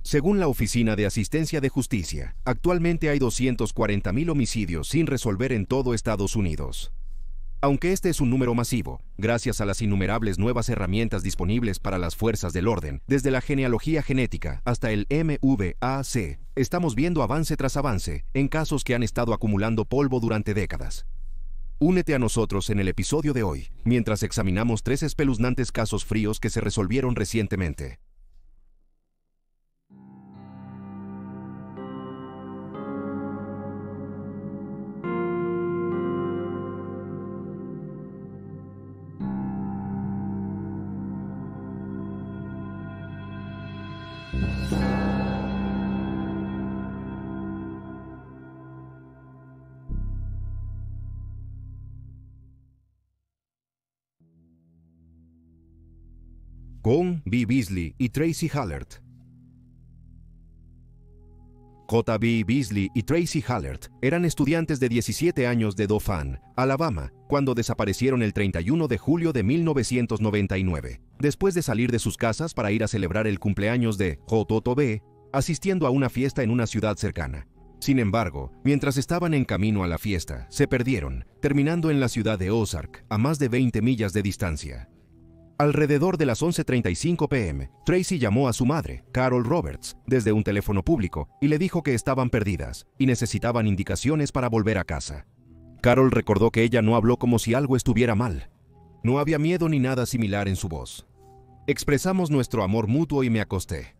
Según la Oficina de Asistencia de Justicia, actualmente hay 240.000 homicidios sin resolver en todo Estados Unidos. Aunque este es un número masivo, gracias a las innumerables nuevas herramientas disponibles para las fuerzas del orden, desde la genealogía genética hasta el MVAC, estamos viendo avance tras avance en casos que han estado acumulando polvo durante décadas. Únete a nosotros en el episodio de hoy, mientras examinamos 3 espeluznantes casos fríos que se resolvieron recientemente. Con B. Beasley y Tracy Hallert. J.B. Beasley y Tracy Hallert eran estudiantes de 17 años de Dothan, Alabama, cuando desaparecieron el 31 de julio de 1999, después de salir de sus casas para ir a celebrar el cumpleaños de J.B., asistiendo a una fiesta en una ciudad cercana. Sin embargo, mientras estaban en camino a la fiesta, se perdieron, terminando en la ciudad de Ozark, a más de 20 millas de distancia. Alrededor de las 11:35 p.m., Tracy llamó a su madre, Carol Roberts, desde un teléfono público y le dijo que estaban perdidas y necesitaban indicaciones para volver a casa. Carol recordó que ella no habló como si algo estuviera mal. No había miedo ni nada similar en su voz. Expresamos nuestro amor mutuo y me acosté.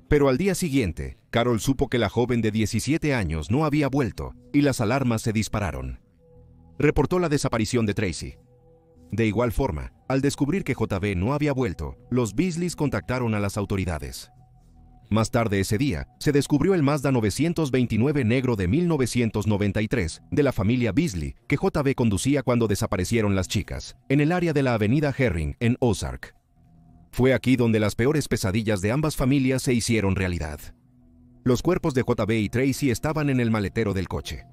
Pero al día siguiente, Carol supo que la joven de 17 años no había vuelto y las alarmas se dispararon. Reportó la desaparición de Tracy. De igual forma, al descubrir que J.B. no había vuelto, los Beasleys contactaron a las autoridades. Más tarde ese día, se descubrió el Mazda 929 negro de 1993 de la familia Beasley que J.B. conducía cuando desaparecieron las chicas, en el área de la avenida Herring, en Ozark. Fue aquí donde las peores pesadillas de ambas familias se hicieron realidad. Los cuerpos de J.B. y Tracy estaban en el maletero del coche.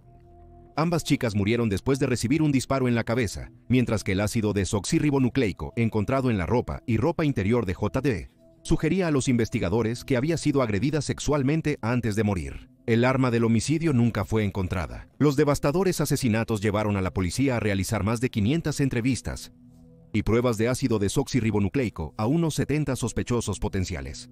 Ambas chicas murieron después de recibir un disparo en la cabeza, mientras que el ácido desoxirribonucleico encontrado en la ropa y ropa interior de J.D. sugería a los investigadores que había sido agredida sexualmente antes de morir. El arma del homicidio nunca fue encontrada. Los devastadores asesinatos llevaron a la policía a realizar más de 500 entrevistas y pruebas de ácido desoxirribonucleico a unos 70 sospechosos potenciales.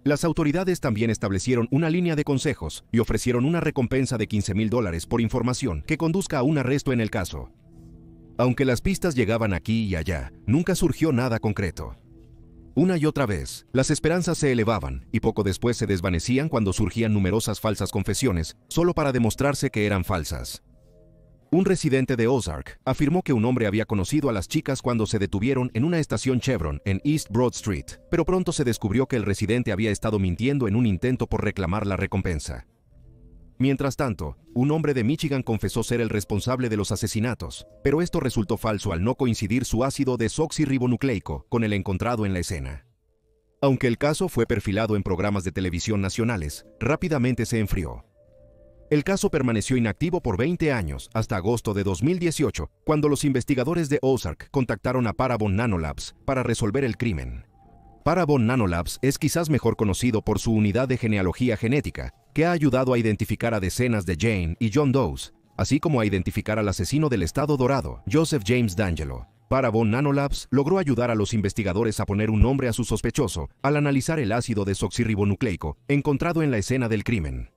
Las autoridades también establecieron una línea de consejos y ofrecieron una recompensa de $15,000 por información que conduzca a un arresto en el caso. Aunque las pistas llegaban aquí y allá, nunca surgió nada concreto. Una y otra vez, las esperanzas se elevaban y poco después se desvanecían cuando surgían numerosas falsas confesiones, solo para demostrarse que eran falsas. Un residente de Ozark afirmó que un hombre había conocido a las chicas cuando se detuvieron en una estación Chevron en East Broad Street, pero pronto se descubrió que el residente había estado mintiendo en un intento por reclamar la recompensa. Mientras tanto, un hombre de Michigan confesó ser el responsable de los asesinatos, pero esto resultó falso al no coincidir su ácido desoxirribonucleico con el encontrado en la escena. Aunque el caso fue perfilado en programas de televisión nacionales, rápidamente se enfrió. El caso permaneció inactivo por 20 años, hasta agosto de 2018, cuando los investigadores de Ozark contactaron a Parabon Nanolabs para resolver el crimen. Parabon Nanolabs es quizás mejor conocido por su unidad de genealogía genética, que ha ayudado a identificar a decenas de Jane y John Does, así como a identificar al asesino del Estado Dorado, Joseph James D'Angelo. Parabon Nanolabs logró ayudar a los investigadores a poner un nombre a su sospechoso al analizar el ácido desoxirribonucleico encontrado en la escena del crimen.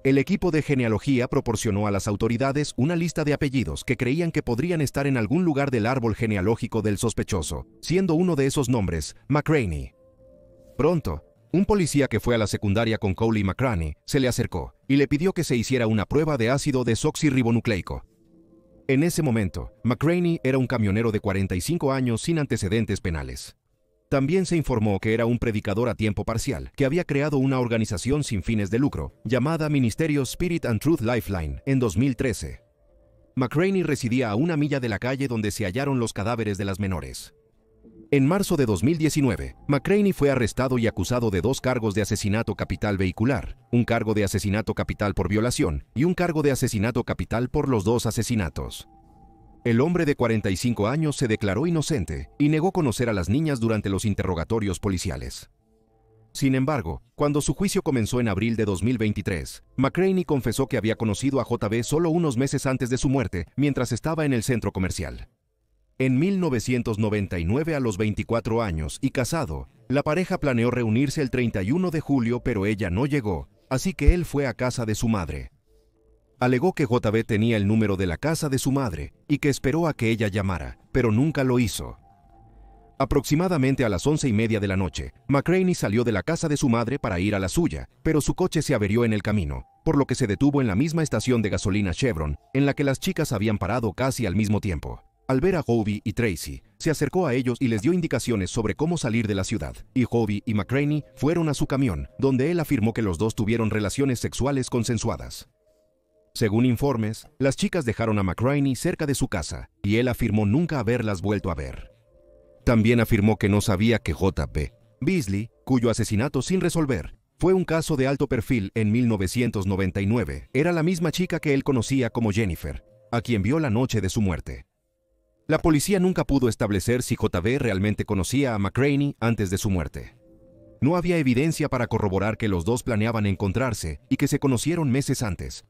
El equipo de genealogía proporcionó a las autoridades una lista de apellidos que creían que podrían estar en algún lugar del árbol genealógico del sospechoso, siendo uno de esos nombres McCraney. Pronto, un policía que fue a la secundaria con Coley McCraney se le acercó y le pidió que se hiciera una prueba de ácido desoxirribonucleico. En ese momento, McCraney era un camionero de 45 años sin antecedentes penales. También se informó que era un predicador a tiempo parcial, que había creado una organización sin fines de lucro, llamada Ministerio Spirit and Truth Lifeline, en 2013. McCraney residía a 1 milla de la calle donde se hallaron los cadáveres de las menores. En marzo de 2019, McCraney fue arrestado y acusado de 2 cargos de asesinato capital vehicular, un cargo de asesinato capital por violación y un cargo de asesinato capital por los 2 asesinatos. El hombre de 45 años se declaró inocente y negó conocer a las niñas durante los interrogatorios policiales. Sin embargo, cuando su juicio comenzó en abril de 2023, McCraney confesó que había conocido a JB solo unos meses antes de su muerte, mientras estaba en el centro comercial. En 1999, a los 24 años y casado, la pareja planeó reunirse el 31 de julio, pero ella no llegó, así que él fue a casa de su madre. Alegó que JB tenía el número de la casa de su madre y que esperó a que ella llamara, pero nunca lo hizo. Aproximadamente a las 11:30 de la noche, McCraney salió de la casa de su madre para ir a la suya, pero su coche se averió en el camino, por lo que se detuvo en la misma estación de gasolina Chevron, en la que las chicas habían parado casi al mismo tiempo. Al ver a Hobie y Tracy, se acercó a ellos y les dio indicaciones sobre cómo salir de la ciudad, y Hobie y McCraney fueron a su camión, donde él afirmó que los dos tuvieron relaciones sexuales consensuadas. Según informes, las chicas dejaron a McCraney cerca de su casa, y él afirmó nunca haberlas vuelto a ver. También afirmó que no sabía que J.P. Beasley, cuyo asesinato sin resolver fue un caso de alto perfil en 1999, era la misma chica que él conocía como Jennifer, a quien vio la noche de su muerte. La policía nunca pudo establecer si J.B. realmente conocía a McCraney antes de su muerte. No había evidencia para corroborar que los dos planeaban encontrarse y que se conocieron meses antes.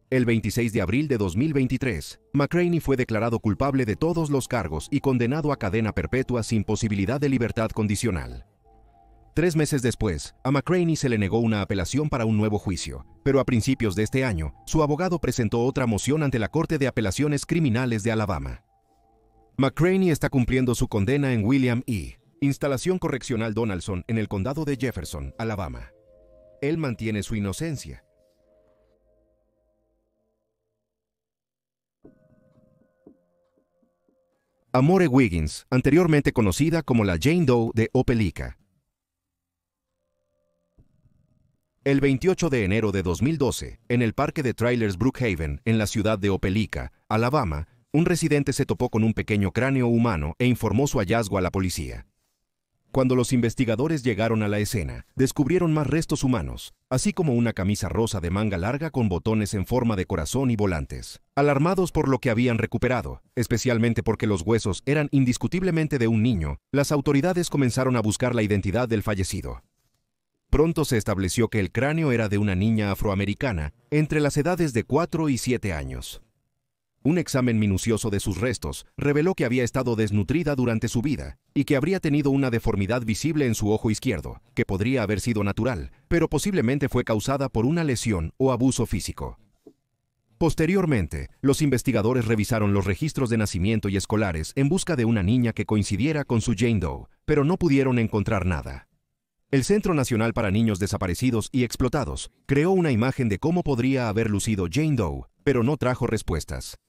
El 26 de abril de 2023, McCraney fue declarado culpable de todos los cargos y condenado a cadena perpetua sin posibilidad de libertad condicional. 3 meses después, a McCraney se le negó una apelación para un nuevo juicio, pero a principios de este año, su abogado presentó otra moción ante la Corte de Apelaciones Criminales de Alabama. McCraney está cumpliendo su condena en William E. Instalación Correccional Donaldson en el condado de Jefferson, Alabama. Él mantiene su inocencia. Amore Wiggins, anteriormente conocida como la Jane Doe de Opelika. El 28 de enero de 2012, en el parque de Trailers Brookhaven, en la ciudad de Opelika, Alabama, un residente se topó con un pequeño cráneo humano e informó su hallazgo a la policía. Cuando los investigadores llegaron a la escena, descubrieron más restos humanos, así como una camisa rosa de manga larga con botones en forma de corazón y volantes. Alarmados por lo que habían recuperado, especialmente porque los huesos eran indiscutiblemente de un niño, las autoridades comenzaron a buscar la identidad del fallecido. Pronto se estableció que el cráneo era de una niña afroamericana entre las edades de 4 y 7 años. Un examen minucioso de sus restos reveló que había estado desnutrida durante su vida y que habría tenido una deformidad visible en su ojo izquierdo, que podría haber sido natural, pero posiblemente fue causada por una lesión o abuso físico. Posteriormente, los investigadores revisaron los registros de nacimiento y escolares en busca de una niña que coincidiera con su Jane Doe, pero no pudieron encontrar nada. El Centro Nacional para Niños Desaparecidos y Explotados creó una imagen de cómo podría haber lucido Jane Doe, pero no trajo respuestas.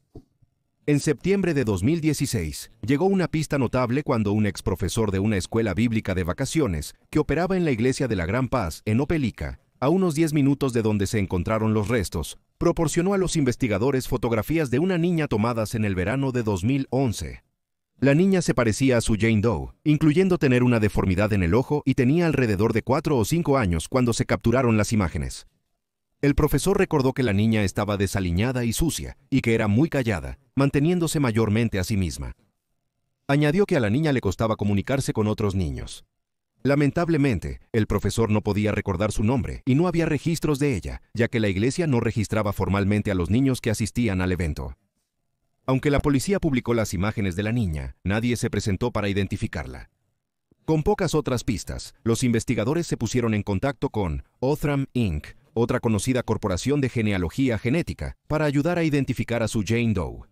En septiembre de 2016, llegó una pista notable cuando un exprofesor de una escuela bíblica de vacaciones, que operaba en la Iglesia de la Gran Paz, en Opelika, a unos 10 minutos de donde se encontraron los restos, proporcionó a los investigadores fotografías de una niña tomadas en el verano de 2011. La niña se parecía a su Jane Doe, incluyendo tener una deformidad en el ojo y tenía alrededor de 4 o 5 años cuando se capturaron las imágenes. El profesor recordó que la niña estaba desaliñada y sucia, y que era muy callada, manteniéndose mayormente a sí misma. Añadió que a la niña le costaba comunicarse con otros niños. Lamentablemente, el profesor no podía recordar su nombre y no había registros de ella, ya que la iglesia no registraba formalmente a los niños que asistían al evento. Aunque la policía publicó las imágenes de la niña, nadie se presentó para identificarla. Con pocas otras pistas, los investigadores se pusieron en contacto con Othram Inc., otra conocida corporación de genealogía genética, para ayudar a identificar a su Jane Doe.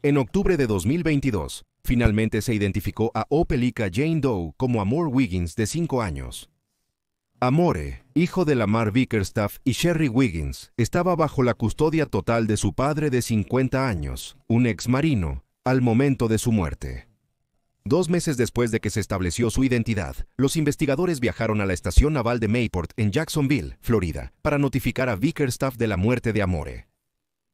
En octubre de 2022, finalmente se identificó a Opelika Jane Doe como Amore Wiggins, de 5 años. Amore, hijo de Lamar Bickerstaff y Sherry Wiggins, estaba bajo la custodia total de su padre de 50 años, un exmarino, al momento de su muerte. 2 meses después de que se estableció su identidad, los investigadores viajaron a la estación naval de Mayport en Jacksonville, Florida, para notificar a Bickerstaff de la muerte de Amore.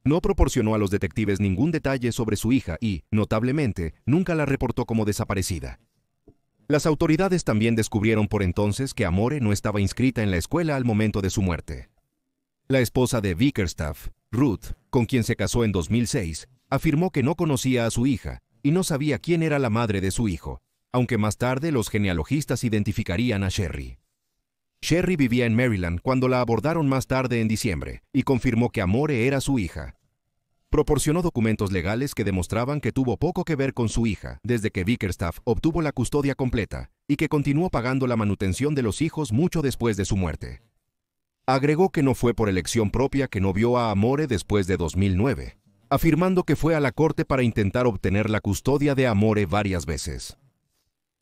No proporcionó a los detectives ningún detalle sobre su hija y, notablemente, nunca la reportó como desaparecida. Las autoridades también descubrieron por entonces que Amore no estaba inscrita en la escuela al momento de su muerte. La esposa de Bickerstaff, Ruth, con quien se casó en 2006, afirmó que no conocía a su hija y no sabía quién era la madre de su hijo, aunque más tarde los genealogistas identificarían a Sherry. Sherry vivía en Maryland cuando la abordaron más tarde en diciembre y confirmó que Amore era su hija. Proporcionó documentos legales que demostraban que tuvo poco que ver con su hija desde que Bickerstaff obtuvo la custodia completa y que continuó pagando la manutención de los hijos mucho después de su muerte. Agregó que no fue por elección propia que no vio a Amore después de 2009, afirmando que fue a la corte para intentar obtener la custodia de Amore varias veces.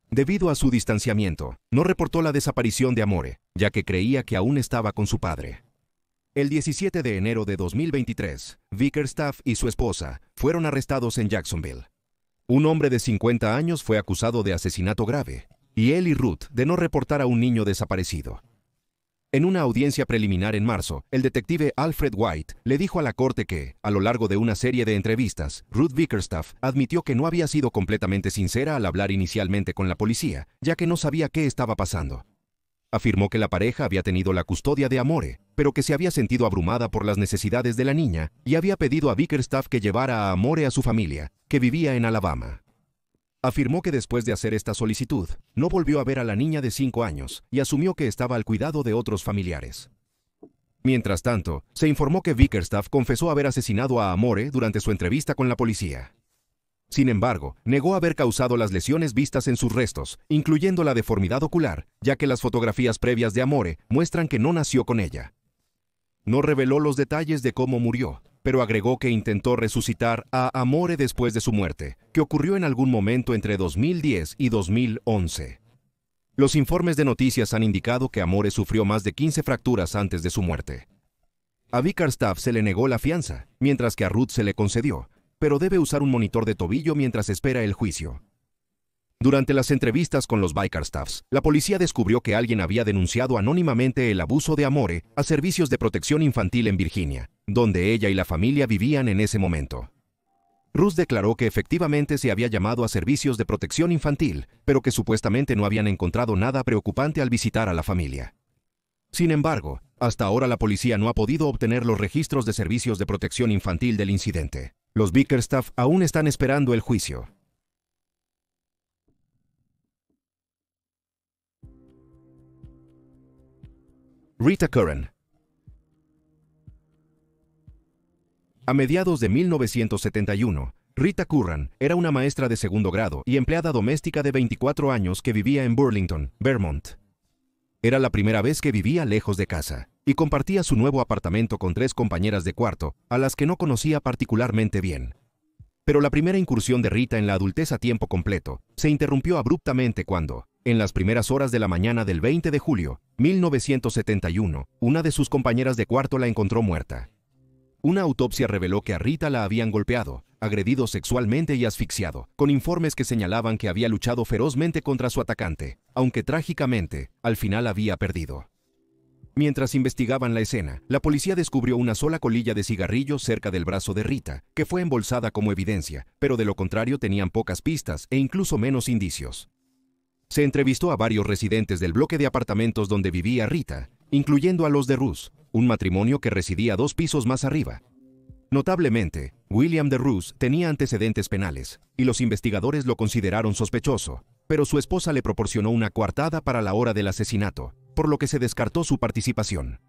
Debido a su distanciamiento, no reportó la desaparición de Amore, ya que creía que aún estaba con su padre. El 17 de enero de 2023, Bickerstaff y su esposa fueron arrestados en Jacksonville. Un hombre de 50 años fue acusado de asesinato grave, y él y Ruth de no reportar a un niño desaparecido. En una audiencia preliminar en marzo, el detective Alfred White le dijo a la corte que, a lo largo de una serie de entrevistas, Ruth Bickerstaff admitió que no había sido completamente sincera al hablar inicialmente con la policía, ya que no sabía qué estaba pasando. Afirmó que la pareja había tenido la custodia de Amore, pero que se había sentido abrumada por las necesidades de la niña y había pedido a Bickerstaff que llevara a Amore a su familia, que vivía en Alabama. Afirmó que después de hacer esta solicitud, no volvió a ver a la niña de 5 años y asumió que estaba al cuidado de otros familiares. Mientras tanto, se informó que Bickerstaff confesó haber asesinado a Amore durante su entrevista con la policía. Sin embargo, negó haber causado las lesiones vistas en sus restos, incluyendo la deformidad ocular, ya que las fotografías previas de Amore muestran que no nació con ella. No reveló los detalles de cómo murió, pero agregó que intentó resucitar a Amore después de su muerte, que ocurrió en algún momento entre 2010 y 2011. Los informes de noticias han indicado que Amore sufrió más de 15 fracturas antes de su muerte. A Bickerstaff se le negó la fianza, mientras que a Ruth se le concedió, pero debe usar un monitor de tobillo mientras espera el juicio. Durante las entrevistas con los Bickerstaffs, la policía descubrió que alguien había denunciado anónimamente el abuso de Amore a servicios de protección infantil en Virginia, donde ella y la familia vivían en ese momento. Ruth declaró que efectivamente se había llamado a servicios de protección infantil, pero que supuestamente no habían encontrado nada preocupante al visitar a la familia. Sin embargo, hasta ahora la policía no ha podido obtener los registros de servicios de protección infantil del incidente. Los Bickerstaff aún están esperando el juicio. Rita Curran. A mediados de 1971, Rita Curran era una maestra de segundo grado y empleada doméstica de 24 años que vivía en Burlington, Vermont. Era la primera vez que vivía lejos de casa y compartía su nuevo apartamento con 3 compañeras de cuarto, a las que no conocía particularmente bien. Pero la primera incursión de Rita en la adultez a tiempo completo se interrumpió abruptamente cuando, en las primeras horas de la mañana del 20 de julio, 1971, una de sus compañeras de cuarto la encontró muerta. Una autopsia reveló que a Rita la habían golpeado, agredido sexualmente y asfixiado, con informes que señalaban que había luchado ferozmente contra su atacante, aunque trágicamente, al final había perdido. Mientras investigaban la escena, la policía descubrió una sola colilla de cigarrillos cerca del brazo de Rita, que fue embolsada como evidencia, pero de lo contrario tenían pocas pistas e incluso menos indicios. Se entrevistó a varios residentes del bloque de apartamentos donde vivía Rita, incluyendo a los de Roos, un matrimonio que residía 2 pisos más arriba. Notablemente, William de Roos tenía antecedentes penales, y los investigadores lo consideraron sospechoso, pero su esposa le proporcionó una coartada para la hora del asesinato, por lo que se descartó su participación.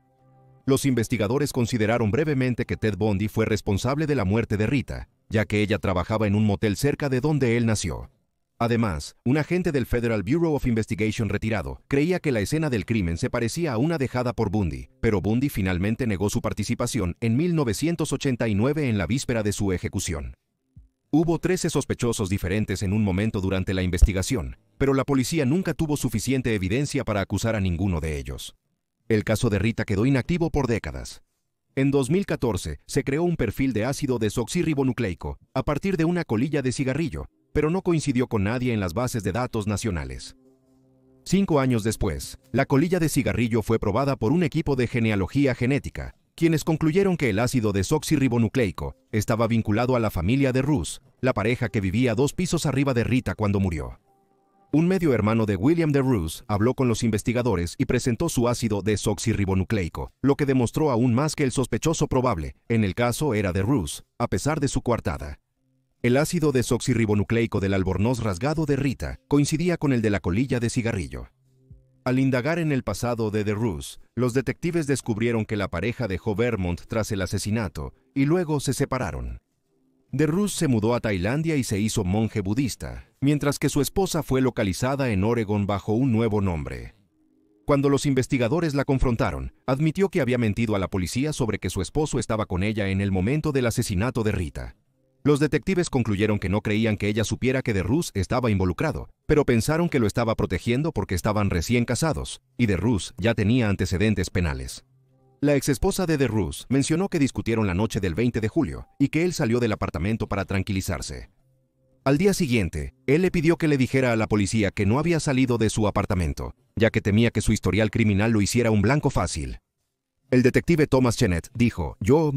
Los investigadores consideraron brevemente que Ted Bundy fue responsable de la muerte de Rita, ya que ella trabajaba en un motel cerca de donde él nació. Además, un agente del Federal Bureau of Investigation retirado creía que la escena del crimen se parecía a una dejada por Bundy, pero Bundy finalmente negó su participación en 1989 en la víspera de su ejecución. Hubo 13 sospechosos diferentes en un momento durante la investigación, pero la policía nunca tuvo suficiente evidencia para acusar a ninguno de ellos. El caso de Rita quedó inactivo por décadas. En 2014, se creó un perfil de ácido desoxirribonucleico a partir de una colilla de cigarrillo, pero no coincidió con nadie en las bases de datos nacionales. 5 años después, la colilla de cigarrillo fue probada por un equipo de genealogía genética, quienes concluyeron que el ácido desoxirribonucleico estaba vinculado a la familia de Roos, la pareja que vivía 2 pisos arriba de Rita cuando murió. Un medio hermano de William de Roos habló con los investigadores y presentó su ácido desoxirribonucleico, lo que demostró aún más que el sospechoso probable, en el caso era de Roos, a pesar de su coartada. El ácido desoxirribonucleico del albornoz rasgado de Rita coincidía con el de la colilla de cigarrillo. Al indagar en el pasado de DeRose, los detectives descubrieron que la pareja dejó Vermont tras el asesinato y luego se separaron. DeRose se mudó a Tailandia y se hizo monje budista, mientras que su esposa fue localizada en Oregon bajo un nuevo nombre. Cuando los investigadores la confrontaron, admitió que había mentido a la policía sobre que su esposo estaba con ella en el momento del asesinato de Rita. Los detectives concluyeron que no creían que ella supiera que DeRose estaba involucrado, pero pensaron que lo estaba protegiendo porque estaban recién casados, y DeRose ya tenía antecedentes penales. La exesposa de DeRose mencionó que discutieron la noche del 20 de julio y que él salió del apartamento para tranquilizarse. Al día siguiente, él le pidió que le dijera a la policía que no había salido de su apartamento, ya que temía que su historial criminal lo hiciera un blanco fácil. El detective Thomas Chenet dijo: «Yo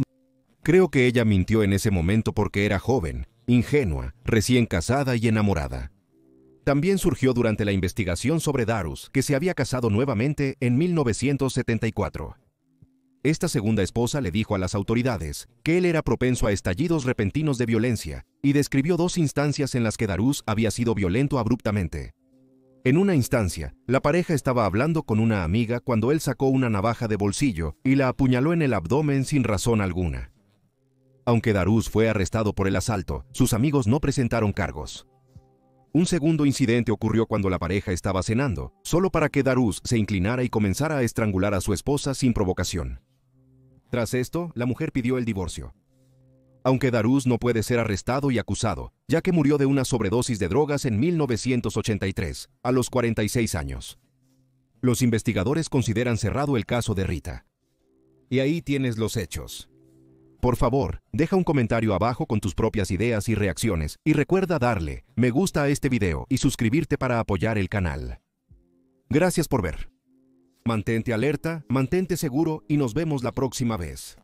creo que ella mintió en ese momento porque era joven, ingenua, recién casada y enamorada». También surgió durante la investigación sobre Darus que se había casado nuevamente en 1974. Esta segunda esposa le dijo a las autoridades que él era propenso a estallidos repentinos de violencia y describió 2 instancias en las que Darus había sido violento abruptamente. En una instancia, la pareja estaba hablando con una amiga cuando él sacó una navaja de bolsillo y la apuñaló en el abdomen sin razón alguna. Aunque Darus fue arrestado por el asalto, sus amigos no presentaron cargos. Un segundo incidente ocurrió cuando la pareja estaba cenando, solo para que Darus se inclinara y comenzara a estrangular a su esposa sin provocación. Tras esto, la mujer pidió el divorcio. Aunque Darus no puede ser arrestado y acusado, ya que murió de una sobredosis de drogas en 1983, a los 46 años. Los investigadores consideran cerrado el caso de Rita. Y ahí tienes los hechos. Por favor, deja un comentario abajo con tus propias ideas y reacciones, y recuerda darle me gusta a este video y suscribirte para apoyar el canal. Gracias por ver. Mantente alerta, mantente seguro y nos vemos la próxima vez.